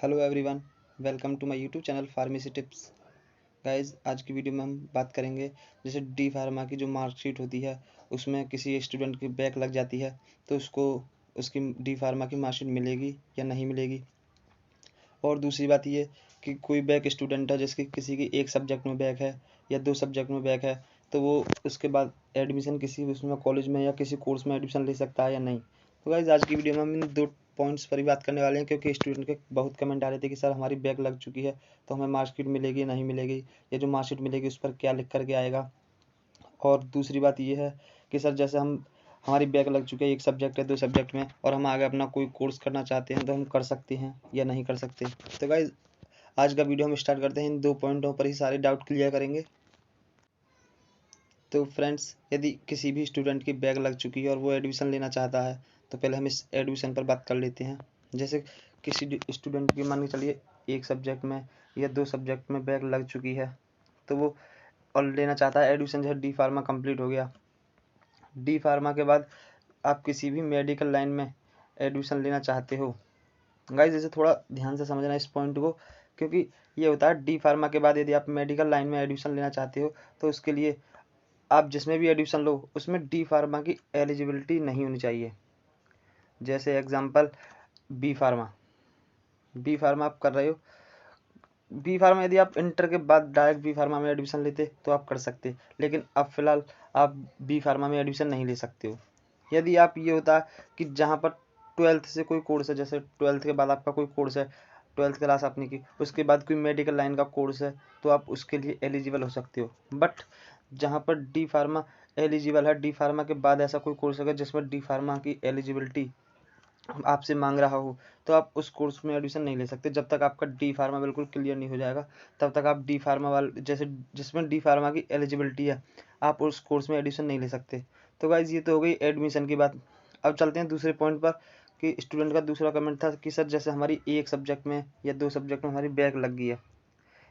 Hello everyone, welcome to my YouTube channel pharmacy tips. Guys, आज की video में हम बात करेंगे जैसे डी फार्मा की जो मार्कशीट होती है उसमें किसी स्टूडेंट की बैक लग जाती है तो उसको उसकी डी फार्मा की मार्कशीट मिलेगी या नहीं मिलेगी। और दूसरी बात ये कि कोई बैक स्टूडेंट है जिसकी किसी की एक सब्जेक्ट में बैक है या दो सब्जेक्ट में बैक है तो वो उसके बाद एडमिशन किसी उसमें कॉलेज में या किसी कोर्स में एडमिशन ले सकता है या नहीं। तो गाइस, आज की वीडियो में हम इन दो पॉइंट्स पर ही बात करने वाले हैं, क्योंकि स्टूडेंट के बहुत कमेंट आ रहे थे कि सर हमारी बैक लग चुकी है तो हमें मार्कशीट मिलेगी नहीं मिलेगी, या जो मार्कशीट मिलेगी उस पर क्या लिख करके आएगा। और दूसरी बात ये है कि सर जैसे हमारी बैक लग चुकी है, एक सब्जेक्ट है दो सब्जेक्ट में, और हम आगे अपना कोई कोर्स करना चाहते हैं तो हम कर सकते हैं या नहीं कर सकते। तो गाइज, आज का वीडियो हम स्टार्ट करते हैं, इन दो पॉइंटों पर ही सारे डाउट क्लियर करेंगे। तो फ्रेंड्स, यदि किसी भी स्टूडेंट की बैक लग चुकी है और वो एडमिशन लेना चाहता है तो पहले हम इस एडमिशन पर बात कर लेते हैं। जैसे किसी स्टूडेंट की मान के चलिए एक सब्जेक्ट में या दो सब्जेक्ट में बैक लग चुकी है तो वो और लेना चाहता है एडमिशन, जो है डी फार्मा कंप्लीट हो गया। डी फार्मा के बाद आप किसी भी मेडिकल लाइन में एडमिशन लेना चाहते हो। गाइस, जैसे थोड़ा ध्यान से समझना इस पॉइंट को, क्योंकि ये होता है डी फार्मा के बाद यदि आप मेडिकल लाइन में एडमिशन लेना चाहते हो तो उसके लिए आप जिसमें भी एडमिशन लो उसमें डी फार्मा की एलिजिबिलिटी नहीं होनी चाहिए। जैसे example B pharma, B pharma आप कर रहे हो, बी फार्मा यदि आप इंटर के बाद डायरेक्ट बी फार्मा में एडमिशन लेते तो आप कर सकते, लेकिन अब फिलहाल आप बी फार्मा में एडमिशन नहीं ले सकते हो। यदि आप ये होता कि जहाँ पर 12th से कोई कोर्स है, जैसे 12th के बाद आपका कोई कोर्स है, 12th क्लास आपने की, उसके बाद कोई मेडिकल लाइन का कोर्स है तो आप उसके लिए एलिजिबल हो सकते हो। बट जहाँ पर डी फार्मा एलिजिबल है, डी फार्मा के बाद ऐसा कोई कोर्स होगा जिसमें डी फार्मा की एलिजिबिलिटी आपसे मांग रहा हो तो आप उस कोर्स में एडमिशन नहीं ले सकते। जब तक आपका डी फार्मा बिल्कुल क्लियर नहीं हो जाएगा तब तक आप डी फार्मा वाले जैसे जिसमें डी फार्मा की एलिजिबिलिटी है आप उस कोर्स में एडमिशन नहीं ले सकते। तो गाइज, ये तो हो गई एडमिशन की बात। अब चलते हैं दूसरे पॉइंट पर कि स्टूडेंट का दूसरा कमेंट था कि सर जैसे हमारी एक सब्जेक्ट में या दो सब्जेक्ट में हमारी बैक लग गई है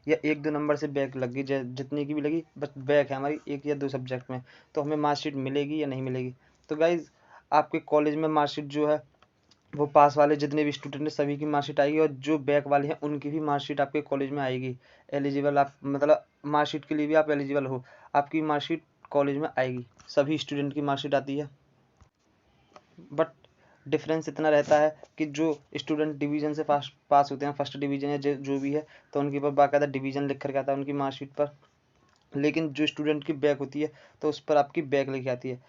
या एक दो नंबर से बैक लग गई, जितनी की भी लगी बस बैक है हमारी एक या दो सब्जेक्ट में, तो हमें मार्कशीट मिलेगी या नहीं मिलेगी। तो गाइज, आपके कॉलेज में मार्कशीट जो है वो पास वाले जितने भी स्टूडेंट हैं सभी की मार्कशीट आएगी, और जो बैक वाले हैं उनकी भी मार्कशीट आपके कॉलेज में आएगी। एलिजिबल आप मतलब मार्कशीट के लिए भी आप एलिजिबल हो, आपकी मार्कशीट कॉलेज में आएगी, सभी स्टूडेंट की मार्कशीट आती है। बट डिफरेंस इतना रहता है कि जो स्टूडेंट डिवीजन से पास होते हैं, फर्स्ट डिवीजन या जो भी है, तो उनके ऊपर बाकायदा डिवीजन लिख करके आता है उनकी मार्कशीट पर। लेकिन जो स्टूडेंट की बैक होती है तो उस पर आपकी बैक लिखी आती है,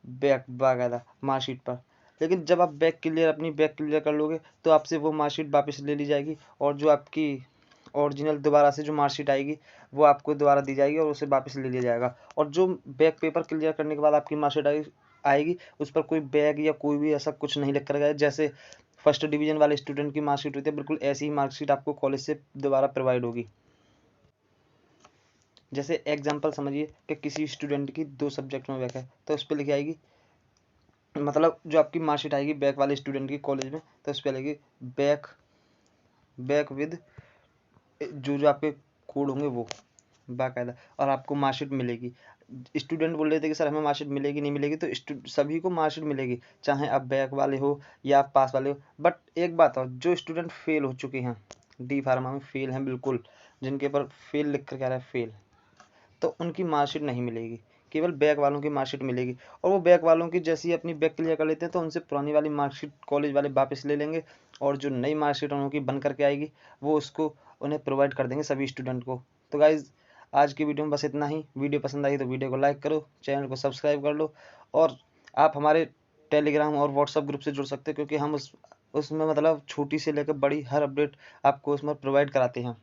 बैक बाकायदा मार्कशीट पर। लेकिन जब आप अपनी बैक क्लियर कर लोगे तो आपसे वो मार्कशीट वापस ले ली जाएगी, और जो आपकी ओरिजिनल दोबारा से जो मार्कशीट आएगी वो आपको दोबारा दी जाएगी और उसे वापस ले लिया जाएगा। और जो बैक पेपर क्लियर करने के बाद आपकी मार्कशीट आएगी उस पर कोई बैग या कोई भी ऐसा कुछ नहीं लिख कर गया। जैसे फर्स्ट डिवीजन वाले स्टूडेंट की मार्कशीट होती है, बिल्कुल ऐसी ही मार्कशीट आपको कॉलेज से दोबारा प्रोवाइड होगी। जैसे एग्जाम्पल समझिए कि किसी स्टूडेंट की दो सब्जेक्ट में बैक है तो उस पर लिखी आएगी, मतलब जो आपकी मार्कशीट आएगी बैक वाले स्टूडेंट की कॉलेज में तो उस पर लगेगी बैक, बैक विद जो जो आपके कोड होंगे वो बाकायदा, और आपको मार्कशीट मिलेगी। स्टूडेंट बोल रहे थे कि सर हमें मार्कशीट मिलेगी नहीं मिलेगी, तो सभी को मार्कशीट मिलेगी, चाहे आप बैक वाले हो या आप पास वाले हो। बट एक बात और, जो स्टूडेंट फेल हो चुके हैं, डी फार्मा में फेल हैं बिल्कुल, जिनके ऊपर फेल लिख कर कह रहा है फेल, तो उनकी मार्कशीट नहीं मिलेगी, केवल बैक वालों की मार्कशीट मिलेगी। और वो बैक वालों की जैसे ही अपनी बैक क्लियर कर लेते हैं तो उनसे पुरानी वाली मार्कशीट कॉलेज वाले वापस ले लेंगे, और जो नई मार्कशीट उनकी बन करके आएगी वो उसको उन्हें प्रोवाइड कर देंगे सभी स्टूडेंट को। तो गाइज़, आज की वीडियो में बस इतना ही। वीडियो पसंद आई तो वीडियो को लाइक करो, चैनल को सब्सक्राइब कर लो, और आप हमारे टेलीग्राम और व्हाट्सअप ग्रुप से जुड़ सकते हो, क्योंकि हम उसमें मतलब छोटी से लेकर बड़ी हर अपडेट आपको उसमें प्रोवाइड कराते हैं।